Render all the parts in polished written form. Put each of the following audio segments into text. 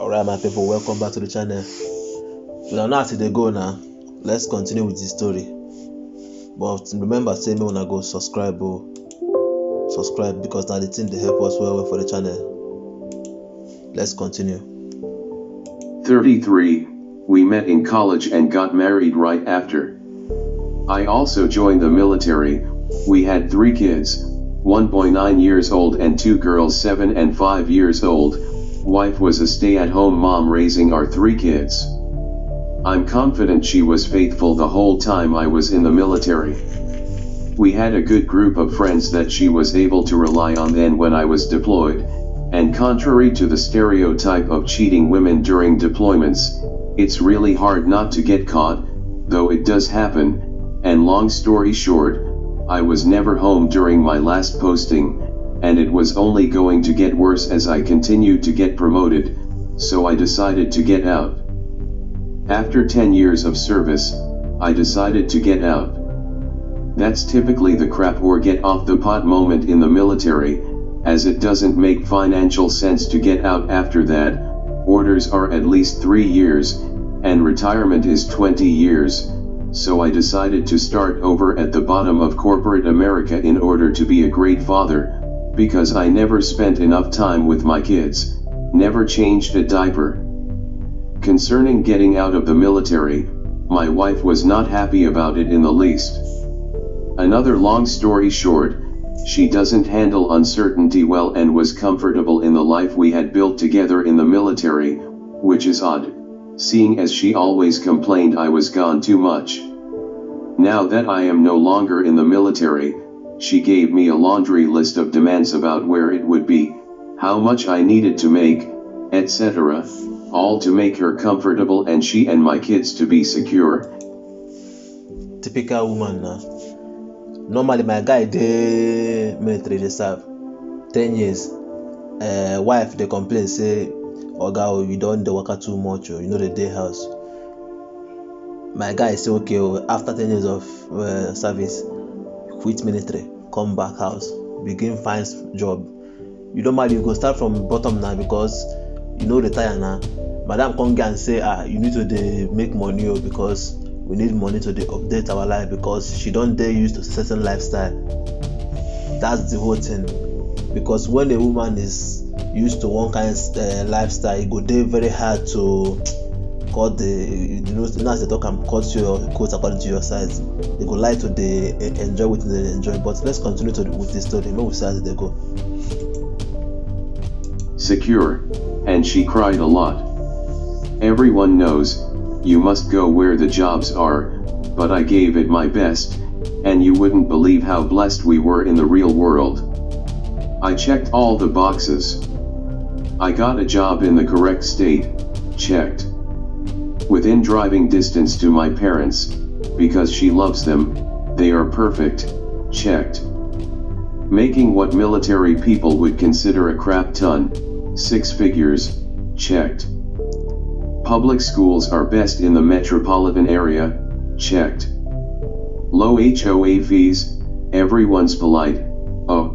Alright my people, welcome back to the channel. We are not they go now. Let's continue with the story. But remember, say me when I go subscribe because now the thing they help us well for the channel. Let's continue. 33. We met in college and got married right after. I also joined the military. We had 3 kids, one boy 9 years old and 2 girls 7 and 5 years old. Wife was a stay-at-home mom raising our 3 kids. I'm confident she was faithful the whole time I was in the military. We had a good group of friends that she was able to rely on then when I was deployed, and contrary to the stereotype of cheating women during deployments, it's really hard not to get caught, though it does happen, and long story short, I was never home during my last posting, and it was only going to get worse as I continued to get promoted, so I decided to get out. After 10 years of service, I decided to get out. That's typically the crap or get off the pot moment in the military, as it doesn't make financial sense to get out after that. Orders are at least 3 years, and retirement is 20 years, so I decided to start over at the bottom of corporate America in order to be a great father, because I never spent enough time with my kids, never changed a diaper. Concerning getting out of the military, my wife was not happy about it in the least. Another long story short, she doesn't handle uncertainty well and was comfortable in the life we had built together in the military, which is odd, seeing as she always complained I was gone too much. Now that I am no longer in the military, she gave me a laundry list of demands about where it would be, how much I needed to make, etc., all to make her comfortable and she and my kids to be secure. Typical woman now. Normally my guy dey military dey serve 10 years. Wife they complain say, oga you don dey waka too much you know the day house. My guy say okay after 10 years of service, quit military, come back house, begin find job. You normally you go start from bottom now because you know retire now. Madam come get and say you need to make money because we need money to update our life because she don't dey used to certain lifestyle. That's the whole thing. Because when a woman is used to one kind of lifestyle, it go dey very hard to cut as they talk and cut your coat according to your size. They go like to enjoy what they enjoy. But let's continue with the story. Maybe we see as they go. Secure, and she cried a lot. Everyone knows, you must go where the jobs are, but I gave it my best, and you wouldn't believe how blessed we were in the real world. I checked all the boxes. I got a job in the correct state, checked. Within driving distance to my parents, because she loves them, they are perfect, checked. Making what military people would consider a crap ton, 6 figures, checked. Public schools are best in the metropolitan area, checked. Low HOA fees, everyone's polite, oh.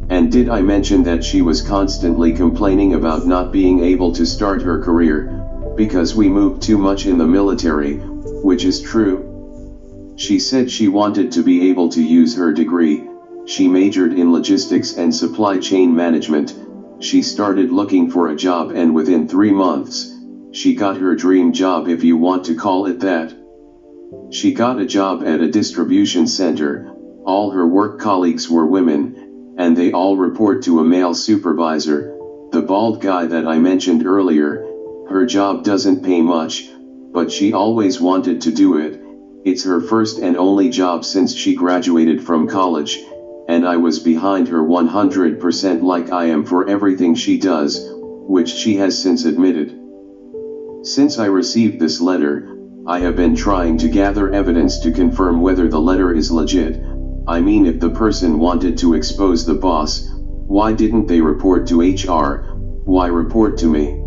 And did I mention that she was constantly complaining about not being able to start her career, because we moved too much in the military, which is true. She said she wanted to be able to use her degree. She majored in logistics and supply chain management. She started looking for a job and within 3 months, she got her dream job if you want to call it that. She got a job at a distribution center. All her work colleagues were women, and they all report to a male supervisor, the bald guy that I mentioned earlier. Her job doesn't pay much, but she always wanted to do it. It's her first and only job since she graduated from college, and I was behind her 100% like I am for everything she does, which she has since admitted. Since I received this letter, I have been trying to gather evidence to confirm whether the letter is legit. I mean, if the person wanted to expose the boss, why didn't they report to HR? Why report to me?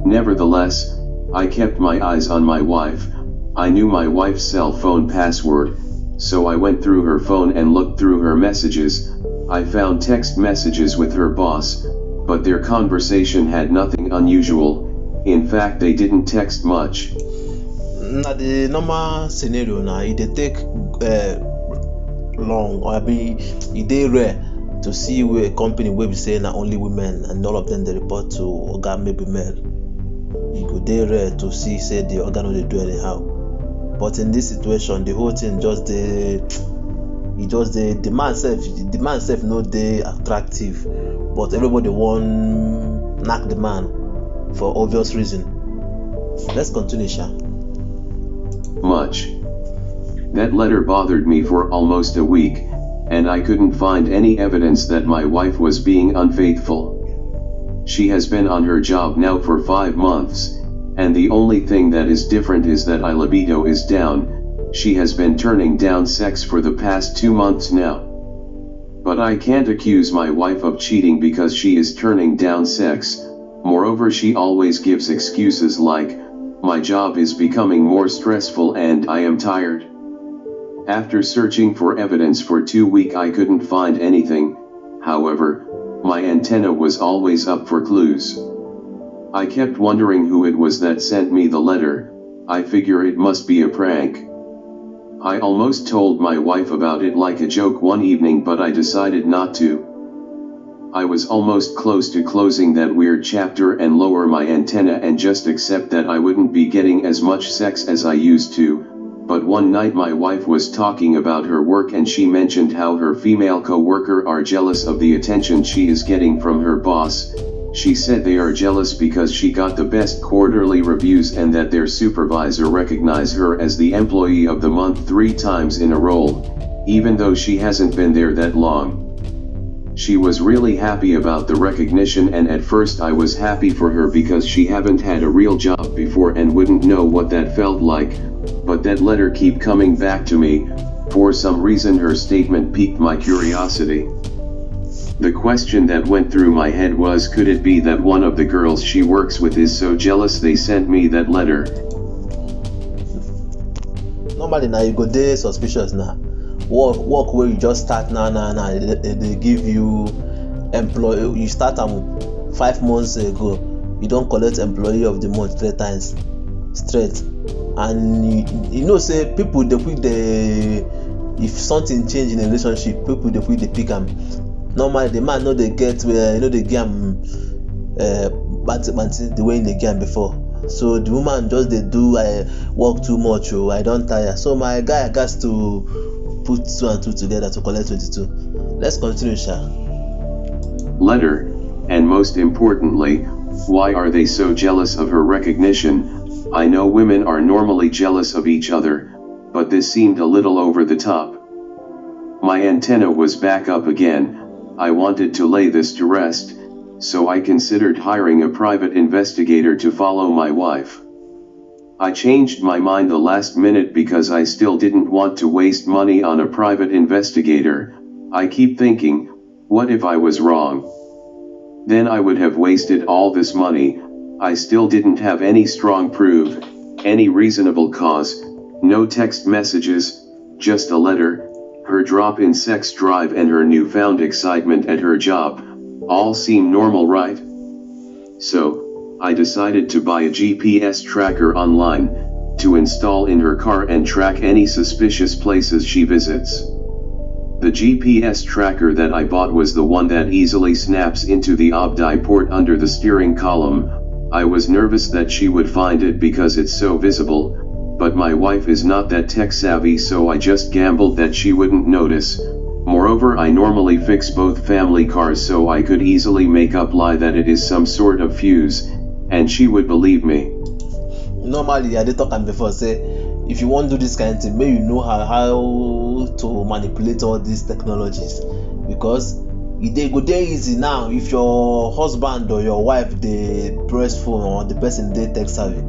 Nevertheless, I kept my eyes on my wife. I knew my wife's cell phone password, so I went through her phone and looked through her messages. I found text messages with her boss, but their conversation had nothing unusual. In fact, they didn't text much. Na the normal scenario now, e dey take long, or e dey rare to see a company wey be say na only women and all of them dey report to oga maybe male. E go dey rare to see say the oga no dey do anyhow. But in this situation, the whole thing just dey, the man self no dey attractive, but everybody wan knack the man for obvious reason. Let's continue, Sha. Much. That letter bothered me for almost a week, and I couldn't find any evidence that my wife was being unfaithful. She has been on her job now for 5 months, and the only thing that is different is that my libido is down. She has been turning down sex for the past 2 months now. But I can't accuse my wife of cheating because she is turning down sex. Moreover, she always gives excuses like, "My job is becoming more stressful and I am tired." After searching for evidence for 2 weeks, I couldn't find anything. However, my antenna was always up for clues. I kept wondering who it was that sent me the letter. I figure it must be a prank. I almost told my wife about it like a joke one evening, but I decided not to. I was almost close to closing that weird chapter and lower my antenna and just accept that I wouldn't be getting as much sex as I used to. But one night my wife was talking about her work and she mentioned how her female co-worker are jealous of the attention she is getting from her boss. She said they are jealous because she got the best quarterly reviews and that their supervisor recognized her as the employee of the month 3 times in a row, even though she hasn't been there that long. She was really happy about the recognition, and at first I was happy for her because she haven't had a real job before and wouldn't know what that felt like, but that letter keep coming back to me. For some reason her statement piqued my curiosity. The question that went through my head was, could it be that one of the girls she works with is so jealous they sent me that letter? Normally now you go dey suspicious now. Work where you just start now, they give you employee, you start 5 months ago, you don't collect employee of the month 3 times straight, and you know say people dey quick if something change in a relationship, people dey quick dey pick am. Normally the man no dey get dey give am banty the way they give am before. So the woman just dey do work too much, I don tire, so my guy gats to put 2 and 2 together to collect 22. Let's continue, Sha. Letter, and most importantly, why are they so jealous of her recognition? I know women are normally jealous of each other, but this seemed a little over the top. My antenna was back up again. I wanted to lay this to rest, so I considered hiring a private investigator to follow my wife. I changed my mind the last minute because I still didn't want to waste money on a private investigator. I keep thinking, what if I was wrong? Then I would have wasted all this money. I still didn't have any strong proof, any reasonable cause, no text messages, just a letter, her drop in sex drive and her newfound excitement at her job. All seem normal, right? So, I decided to buy a GPS tracker online, to install in her car and track any suspicious places she visits. The GPS tracker that I bought was the one that easily snaps into the OBDI port under the steering column. I was nervous that she would find it because it's so visible, but my wife is not that tech savvy, so I just gambled that she wouldn't notice. Moreover, I normally fix both family cars, so I could easily make up lie that it is some sort of fuse, and she would believe me. Normally I dey talk am before, say if you wan do this kind of thing, make you know how to manipulate all these technologies, because e go dey easy now. If your husband or your wife dey press phone or the person dey tech savvy,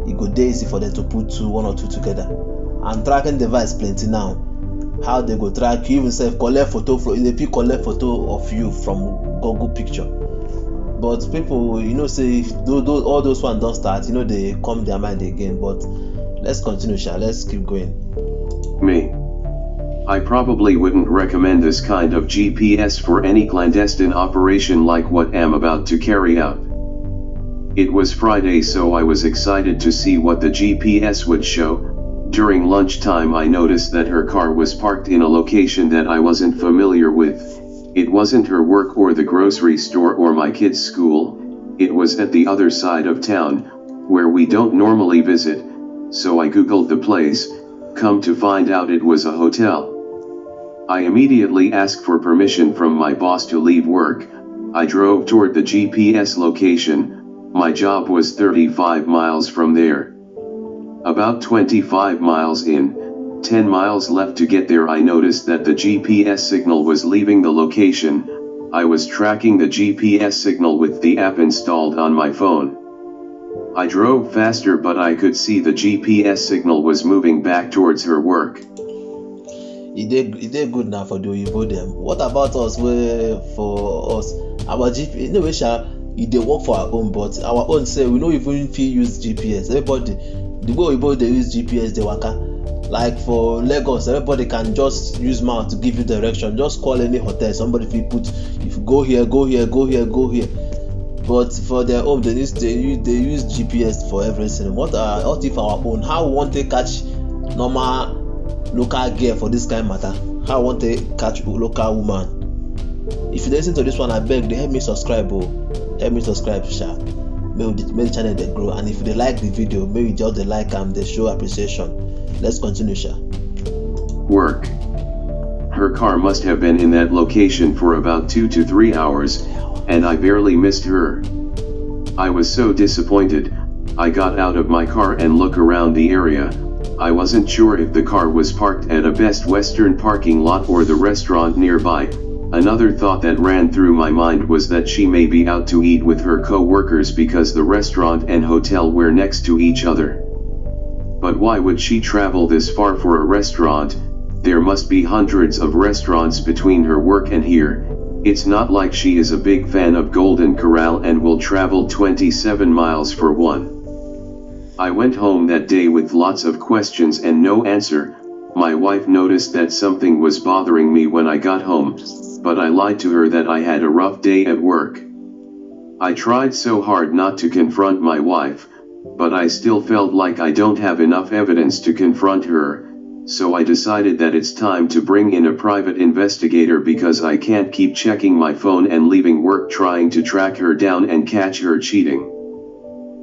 e go dey easy for them to put 1 or 2 together. And tracking device plenty now. How they go track you, even self collect photo from, they collect photo of you from Google picture. But people, say if all those ones don't start, they come their mind again. But let's continue, Sha. Let's keep going. Me. I probably wouldn't recommend this kind of GPS for any clandestine operation like what I'm about to carry out. It was Friday, so I was excited to see what the GPS would show. During lunchtime I noticed that her car was parked in a location that I wasn't familiar with. It wasn't her work or the grocery store or my kids' school. It was at the other side of town, where we don't normally visit, so I googled the place. Come to find out it was a hotel. I immediately asked for permission from my boss to leave work. I drove toward the GPS location. My job was 35 miles from there. About 25 miles in, 10 miles left to get there, I noticed that the GPS signal was leaving the location. I was tracking the GPS signal with the app installed on my phone. I drove faster, but I could see the GPS signal was moving back towards her work. It did good now for the Oyibo them. What about us? For us, our GPS, no way, they work for our own, but our own say we don't even use GPS. Everybody, the way Oyibo they use GPS, they waka. Like for Lagos, everybody can just use mouth to give you direction. Just call any hotel, somebody if you go here, go here, go here, go here. But for their own, they use GPS for everything. What if our own? How we want to catch normal local girl for this kind of matter? How I want to catch a local woman? If you listen to this one, I beg they help me subscribe. Help me subscribe, sha. Make the channel they grow. And if they like the video, maybe just they like them, they show appreciation. Let's continue, sha. Work. Her car must have been in that location for about 2 to 3 hours, and I barely missed her. I was so disappointed. I got out of my car and looked around the area. I wasn't sure if the car was parked at a Best Western parking lot or the restaurant nearby. Another thought that ran through my mind was that she may be out to eat with her co-workers because the restaurant and hotel were next to each other. But why would she travel this far for a restaurant? There must be hundreds of restaurants between her work and here. It's not like she is a big fan of Golden Corral and will travel 27 miles for one. I went home that day with lots of questions and no answer. My wife noticed that something was bothering me when I got home, but I lied to her that I had a rough day at work. I tried so hard not to confront my wife, but I still felt like I don't have enough evidence to confront her, so I decided that it's time to bring in a private investigator because I can't keep checking my phone and leaving work trying to track her down and catch her cheating.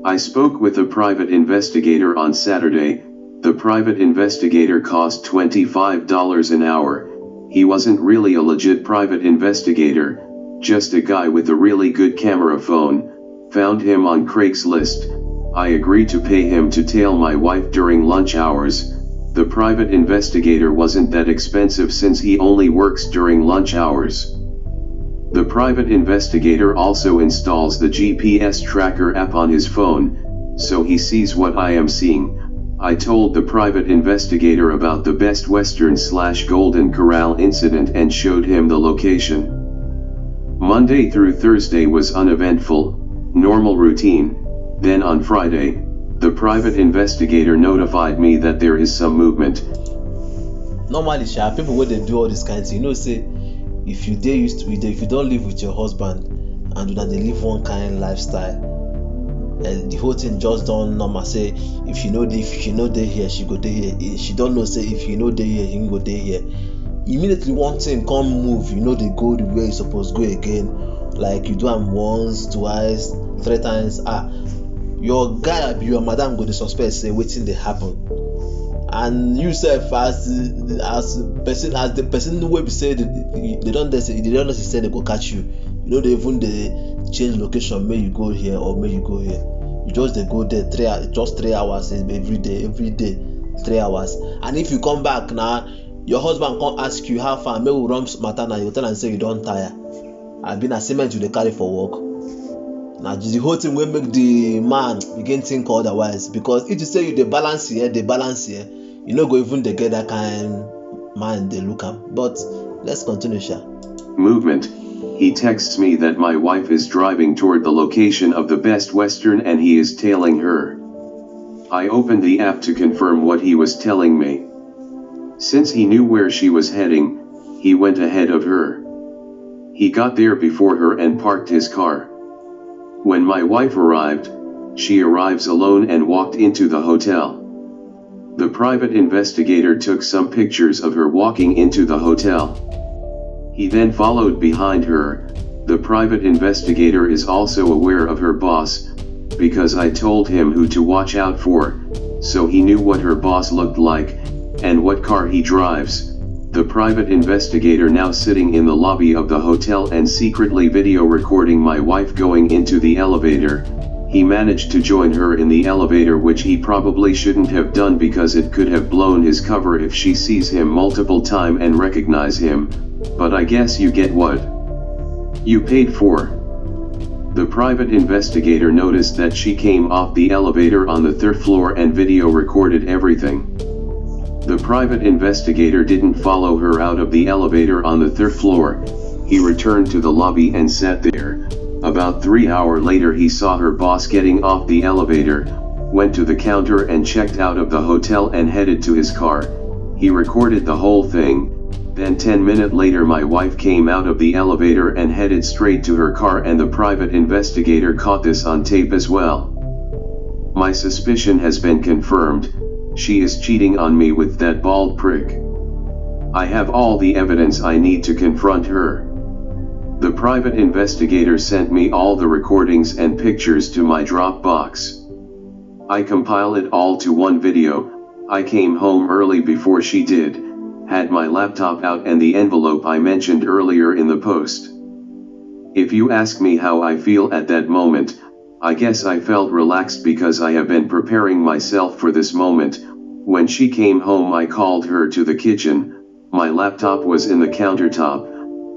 I spoke with a private investigator on Saturday. The private investigator cost $25 an hour. He wasn't really a legit private investigator, just a guy with a really good camera phone. Found him on Craigslist. I agreed to pay him to tail my wife during lunch hours. The private investigator wasn't that expensive since he only works during lunch hours. The private investigator also installs the GPS tracker app on his phone, so he sees what I am seeing. I told the private investigator about the Best Western/Golden Corral incident and showed him the location. Monday through Thursday was uneventful, normal routine. Then on Friday, the private investigator notified me that there is some movement. Normally, people when they do all these kinds, say if you if you don't live with your husband and they live one kind lifestyle, and the whole thing just don't normal. Say if she know dey here, she go dey here. If she don't know, say if you know dey here, he go dey here. Immediately one thing come move, they go the way you supposed go again. Like you do them once, twice, 3 times. Your guy be your madam go dey suspect say wetin dey happen, and you sef as the person wey be say they don't say they go catch you. They even dey change location, may you go here or may you go here. You just dey go there 3 hours every day 3 hours. And if you come back now, your husband come ask you how far, may we run matter now, you tell am say you don tire. I been a cement you dey carry for work. Now the whole thing will make the man begin think otherwise, because if you say you dey balance here, you no go even dey get that kind man dey look am. But let's continue, sha. Movement. He texts me that my wife is driving toward the location of the Best Western and he is tailing her. I opened the app to confirm what he was telling me. Since he knew where she was heading, he went ahead of her. He got there before her and parked his car. When my wife arrived, she arrives alone and walked into the hotel. The private investigator took some pictures of her walking into the hotel. He then followed behind her. The private investigator is also aware of her boss, because I told him who to watch out for, so he knew what her boss looked like, and what car he drives. The private investigator now sitting in the lobby of the hotel and secretly video recording my wife going into the elevator. He managed to join her in the elevator, which he probably shouldn't have done because it could have blown his cover if she sees him multiple times and recognize him, but I guess you get what you paid for. The private investigator noticed that she came off the elevator on the 3rd floor and video recorded everything. The private investigator didn't follow her out of the elevator on the 3rd floor. He returned to the lobby and sat there. About 3 hours later he saw her boss getting off the elevator, went to the counter and checked out of the hotel and headed to his car. He recorded the whole thing. Then 10 minutes later my wife came out of the elevator and headed straight to her car, and the private investigator caught this on tape as well. My suspicion has been confirmed. She is cheating on me with that bald prick. I have all the evidence I need to confront her. The private investigator sent me all the recordings and pictures to my Dropbox. I compiled it all to one video. I came home early before she did, had my laptop out and the envelope I mentioned earlier in the post. If you ask me how I feel at that moment, I guess I felt relaxed because I have been preparing myself for this moment. When she came home I called her to the kitchen. My laptop was in the countertop.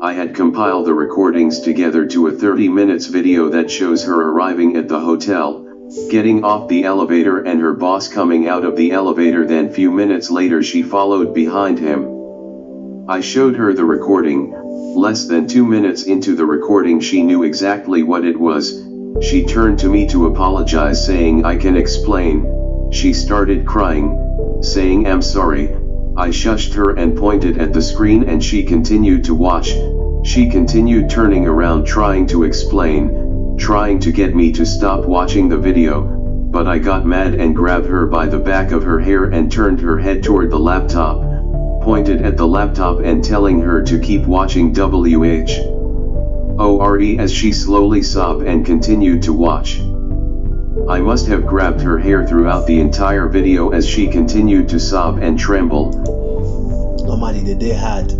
I had compiled the recordings together to a 30 minutes video that shows her arriving at the hotel, getting off the elevator and her boss coming out of the elevator. Then few minutes later she followed behind him. I showed her the recording. Less than 2 minutes into the recording she knew exactly what it was. She turned to me to apologize, saying I can explain. She started crying, saying I'm sorry. I shushed her and pointed at the screen and she continued to watch. She continued turning around trying to explain, trying to get me to stop watching the video, but I got mad and grabbed her by the back of her hair and turned her head toward the laptop, pointed at the laptop and telling her to keep watching WHORE as she slowly sobbed and continued to watch. I must have grabbed her hair throughout the entire video as she continued to sob and tremble. Normally they had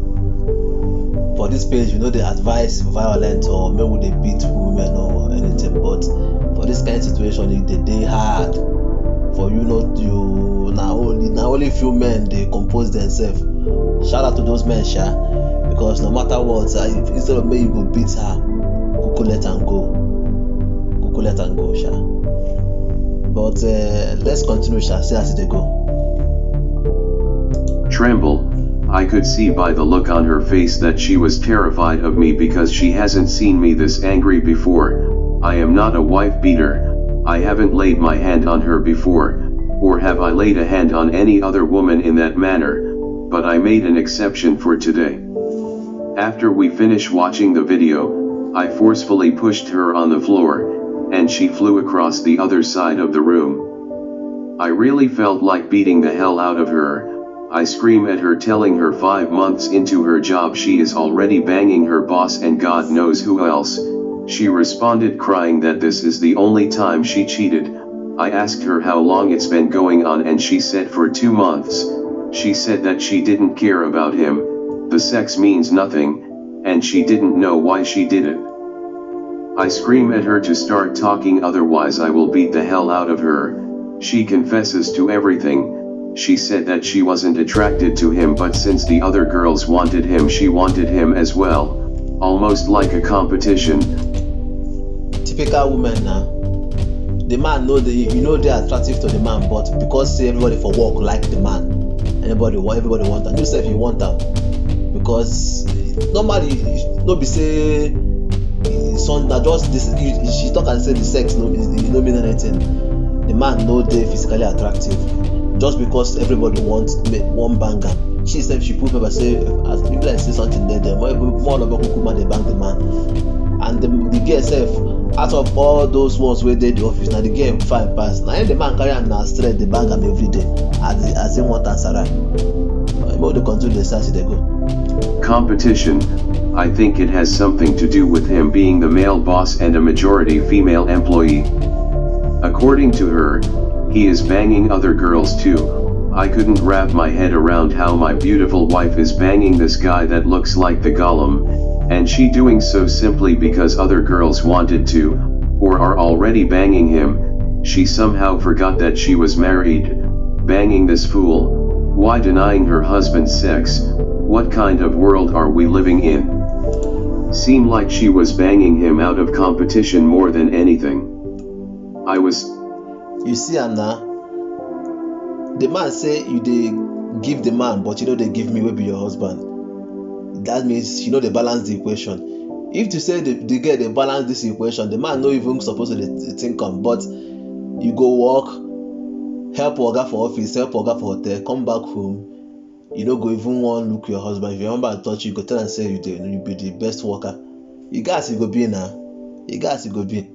for this page, they advise violence or maybe they beat women or anything, but for this kind of situation they hard for not you. Now only few men they compose themselves. Shout out to those men, because no matter what, instead of me you go beat her, go let and go, But let's continue, see as they go. Tremble. I could see by the look on her face that she was terrified of me because she hasn't seen me this angry before. I am not a wife beater. I haven't laid my hand on her before, or have I laid a hand on any other woman in that manner, but I made an exception for today. After we finished watching the video, I forcefully pushed her on the floor, and she flew across the other side of the room. I really felt like beating the hell out of her. I screamed at her, telling her 5 months into her job she is already banging her boss and God knows who else. She responded crying that this is the only time she cheated. I asked her how long it's been going on and she said for 2 months. She said that she didn't care about him, the sex means nothing, and she didn't know why she did it. I screamed at her to start talking, otherwise I will beat the hell out of her. She confesses to everything. She said that she wasn't attracted to him, but since the other girls wanted him, she wanted him as well, almost like a competition. Typical woman now. The man know they are attractive to the man, but because everybody for work like the man, everybody want them. You say if you want them, because normally no be say son that just this. She talk and say the sex no mean anything. The man know they physically attractive. Just because everybody wants one banger, She said she put paper say as people like say something there, more of a kukuma they bank the man. And the girl self, out of all those ones where they the office, now the girl fine pass. Now the man carry and now straight the bank am every day as him want answer right. More the control the start they go. Competition. I think it has something to do with him being the male boss and a majority female employee. According to her, he is banging other girls too. I couldn't wrap my head around how my beautiful wife is banging this guy that looks like the Gollum, and she doing so simply because other girls wanted to, or are already banging him. She somehow forgot that she was married. Banging this fool. Why denying her husband sex? What kind of world are we living in? Seemed like she was banging him out of competition more than anything. You see Anna, the man say you dey give the man, but you know they give me wey be your husband. That means you know they balance the equation. If to say the girl they balance this equation, the man no even supposed to think am, but you go work, help oga for office, help oga for hotel, come back home, you no go even wan look your husband. If your husband touch you, go tell am say you be the best worker. You go be now. You go be.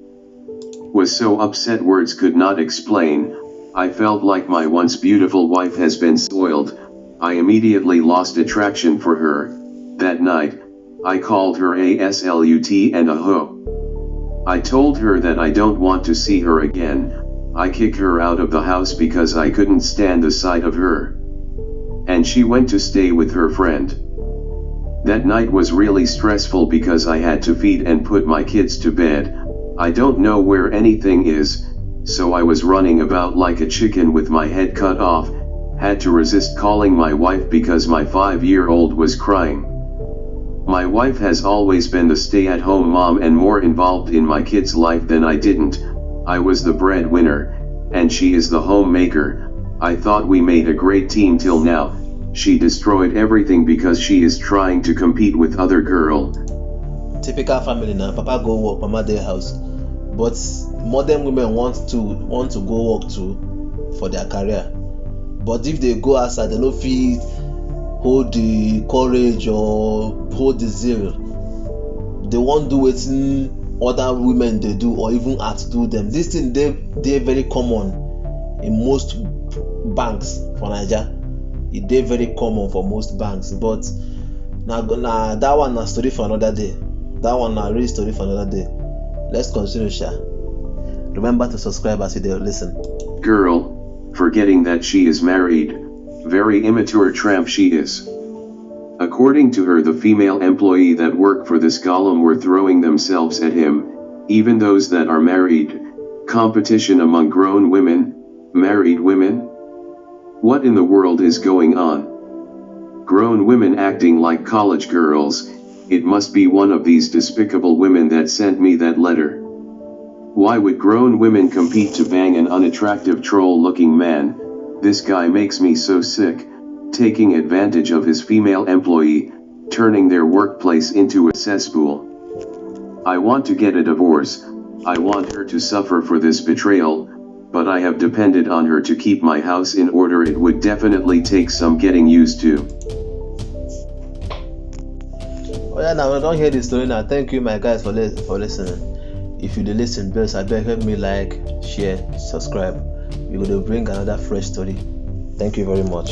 Was so upset words could not explain. I felt like my once beautiful wife has been spoiled. I immediately lost attraction for her. That night, I called her a slut and a hoe. I told her that I don't want to see her again. I kicked her out of the house because I couldn't stand the sight of her. And she went to stay with her friend. That night was really stressful because I had to feed and put my kids to bed. I don't know where anything is, so I was running about like a chicken with my head cut off. Had to resist calling my wife because my 5-year-old was crying. My wife has always been the stay-at-home mom and more involved in my kids' life than I didn't. I was the breadwinner, and she is the homemaker. I thought we made a great team till now. She destroyed everything because she is trying to compete with other girl. Typical family now. Papa go work, mama dey house. But modern women want to go work too for their career. But if they go outside, they no fit hold the courage or hold the zeal. They won't do wetin other women they do or even outdo them. This thing they very common in most banks for Naija. It dey very common for most banks, but na that one na story for another day. That one na real story for another day. Let's continue, Sha. Remember to subscribe as you dey listen. Girl, forgetting that she is married. Very immature tramp she is. According to her, the female employee that worked for this Gollum were throwing themselves at him, even those that are married. Competition among grown women, married women? What in the world is going on? Grown women acting like college girls. It must be one of these despicable women that sent me that letter. Why would grown women compete to bang an unattractive troll-looking man? This guy makes me so sick, taking advantage of his female employee, turning their workplace into a cesspool. I want to get a divorce. I want her to suffer for this betrayal, but I have depended on her to keep my house in order. It would definitely take some getting used to. Oh yeah, now we don't hear the story now. Thank you, my guys, for listening. If you listen, please, I beg, help me like, share, subscribe. We're going to bring another fresh story. Thank you very much.